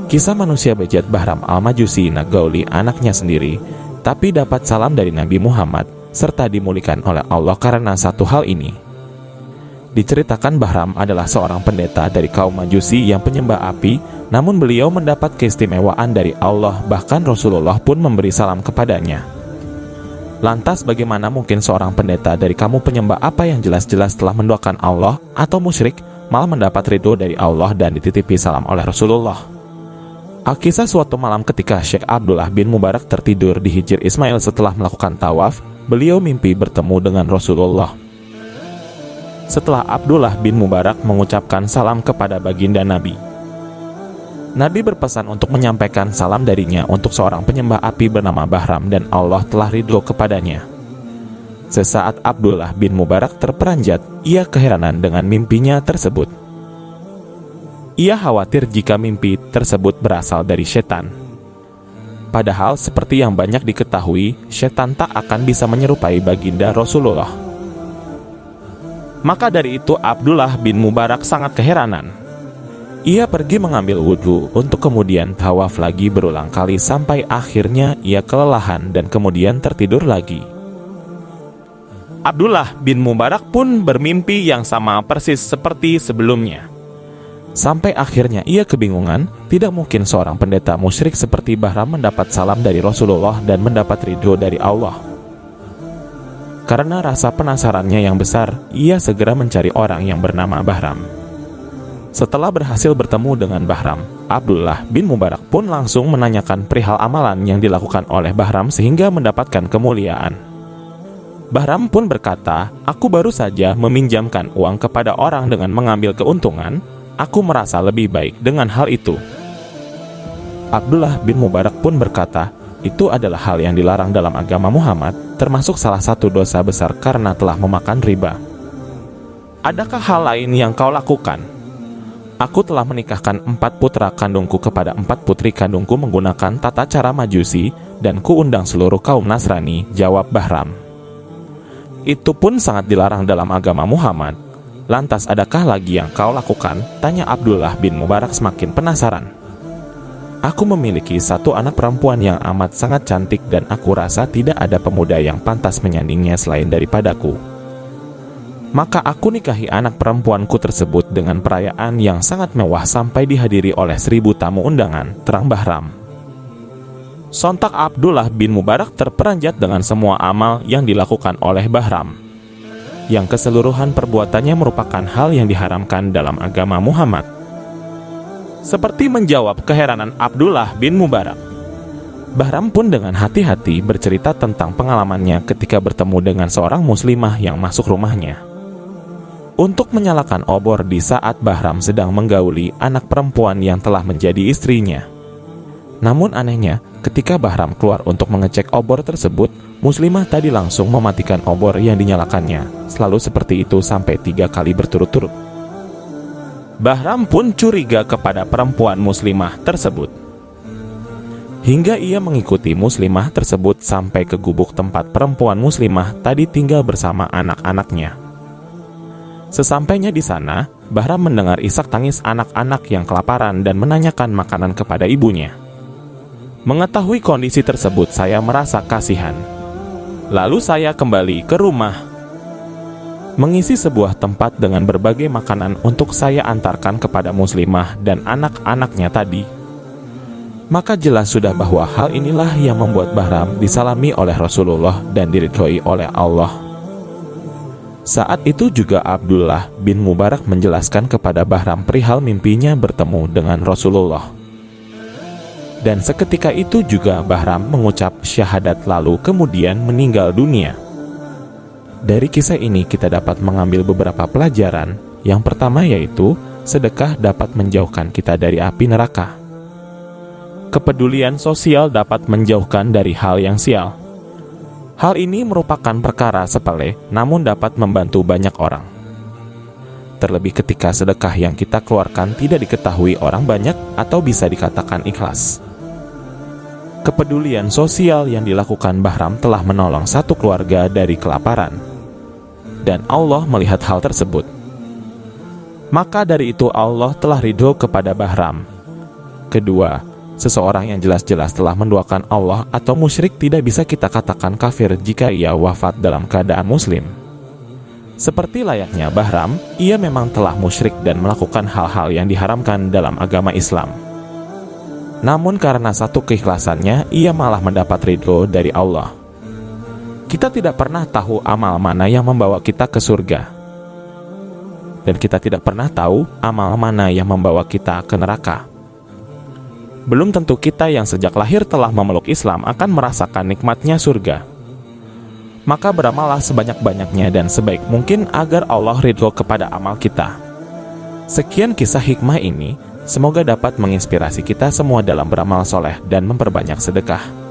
Kisah manusia bejat Bahram al-Majusi Nagauli anaknya sendiri, tapi dapat salam dari Nabi Muhammad, serta dimuliakan oleh Allah karena satu hal ini. Diceritakan Bahram adalah seorang pendeta dari kaum Majusi yang penyembah api, namun beliau mendapat keistimewaan dari Allah, bahkan Rasulullah pun memberi salam kepadanya. Lantas bagaimana mungkin seorang pendeta dari kaum penyembah apa yang jelas-jelas telah mendoakan Allah atau musyrik malah mendapat ridho dari Allah dan dititipi salam oleh Rasulullah? Alkisah suatu malam ketika Syekh Abdullah bin Mubarak tertidur di Hijr Ismail setelah melakukan tawaf, beliau mimpi bertemu dengan Rasulullah. Setelah Abdullah bin Mubarak mengucapkan salam kepada baginda Nabi, Nabi berpesan untuk menyampaikan salam darinya untuk seorang penyembah api bernama Bahram dan Allah telah ridho kepadanya. Sesaat Abdullah bin Mubarak terperanjat, ia keheranan dengan mimpinya tersebut. Ia khawatir jika mimpi tersebut berasal dari setan. Padahal seperti yang banyak diketahui, setan tak akan bisa menyerupai baginda Rasulullah. Maka dari itu Abdullah bin Mubarak sangat keheranan. Ia pergi mengambil wudhu untuk kemudian tawaf lagi berulang kali sampai akhirnya ia kelelahan dan kemudian tertidur lagi. Abdullah bin Mubarak pun bermimpi yang sama persis seperti sebelumnya. Sampai akhirnya ia kebingungan, tidak mungkin seorang pendeta musyrik seperti Bahram mendapat salam dari Rasulullah dan mendapat ridho dari Allah. Karena rasa penasarannya yang besar, ia segera mencari orang yang bernama Bahram. Setelah berhasil bertemu dengan Bahram, Abdullah bin Mubarak pun langsung menanyakan perihal amalan yang dilakukan oleh Bahram sehingga mendapatkan kemuliaan. Bahram pun berkata, "Aku baru saja meminjamkan uang kepada orang dengan mengambil keuntungan. Aku merasa lebih baik dengan hal itu." Abdullah bin Mubarak pun berkata, "Itu adalah hal yang dilarang dalam agama Muhammad, termasuk salah satu dosa besar karena telah memakan riba. Adakah hal lain yang kau lakukan?" "Aku telah menikahkan 4 putra kandungku kepada 4 putri kandungku menggunakan tata cara Majusi dan kuundang seluruh kaum Nasrani," jawab Bahram. "Itu pun sangat dilarang dalam agama Muhammad. Lantas adakah lagi yang kau lakukan?" tanya Abdullah bin Mubarak semakin penasaran. "Aku memiliki 1 anak perempuan yang amat sangat cantik dan aku rasa tidak ada pemuda yang pantas menyandingnya selain daripadaku. Maka aku nikahi anak perempuanku tersebut dengan perayaan yang sangat mewah sampai dihadiri oleh 1000 tamu undangan," terang Bahram. Sontak Abdullah bin Mubarak terperanjat dengan semua amal yang dilakukan oleh Bahram, yang keseluruhan perbuatannya merupakan hal yang diharamkan dalam agama Muhammad. Seperti menjawab keheranan Abdullah bin Mubarak, Bahram pun dengan hati-hati bercerita tentang pengalamannya ketika bertemu dengan seorang muslimah yang masuk rumahnya untuk menyalakan obor di saat Bahram sedang menggauli anak perempuan yang telah menjadi istrinya. Namun anehnya, ketika Bahram keluar untuk mengecek obor tersebut, muslimah tadi langsung mematikan obor yang dinyalakannya, selalu seperti itu sampai 3 kali berturut-turut. Bahram pun curiga kepada perempuan muslimah tersebut, hingga ia mengikuti muslimah tersebut sampai ke gubuk tempat perempuan muslimah tadi tinggal bersama anak-anaknya. Sesampainya di sana, Bahram mendengar isak tangis anak-anak yang kelaparan dan menanyakan makanan kepada ibunya. Mengetahui kondisi tersebut, saya merasa kasihan. Lalu saya kembali ke rumah, mengisi sebuah tempat dengan berbagai makanan untuk saya antarkan kepada muslimah dan anak-anaknya tadi. Maka jelas sudah bahwa hal inilah yang membuat Bahram disalami oleh Rasulullah dan diridhoi oleh Allah. Saat itu juga Abdullah bin Mubarak menjelaskan kepada Bahram perihal mimpinya bertemu dengan Rasulullah. Dan seketika itu juga Bahram mengucap syahadat lalu kemudian meninggal dunia. Dari kisah ini kita dapat mengambil beberapa pelajaran. Yang pertama yaitu, sedekah dapat menjauhkan kita dari api neraka. Kepedulian sosial dapat menjauhkan dari hal yang sial. Hal ini merupakan perkara sepele, namun dapat membantu banyak orang. Terlebih ketika sedekah yang kita keluarkan tidak diketahui orang banyak atau bisa dikatakan ikhlas. Kepedulian sosial yang dilakukan Bahram telah menolong 1 keluarga dari kelaparan, dan Allah melihat hal tersebut. Maka dari itu Allah telah ridho kepada Bahram. Kedua, seseorang yang jelas-jelas telah menduakan Allah atau musyrik tidak bisa kita katakan kafir jika ia wafat dalam keadaan muslim. Seperti layaknya Bahram, ia memang telah musyrik dan melakukan hal-hal yang diharamkan dalam agama Islam. Namun karena satu keikhlasannya, ia malah mendapat ridho dari Allah. Kita tidak pernah tahu amal mana yang membawa kita ke surga. Dan kita tidak pernah tahu amal mana yang membawa kita ke neraka. Belum tentu kita yang sejak lahir telah memeluk Islam akan merasakan nikmatnya surga. Maka beramallah sebanyak-banyaknya dan sebaik mungkin agar Allah ridho kepada amal kita. Sekian kisah hikmah ini, semoga dapat menginspirasi kita semua dalam beramal soleh dan memperbanyak sedekah.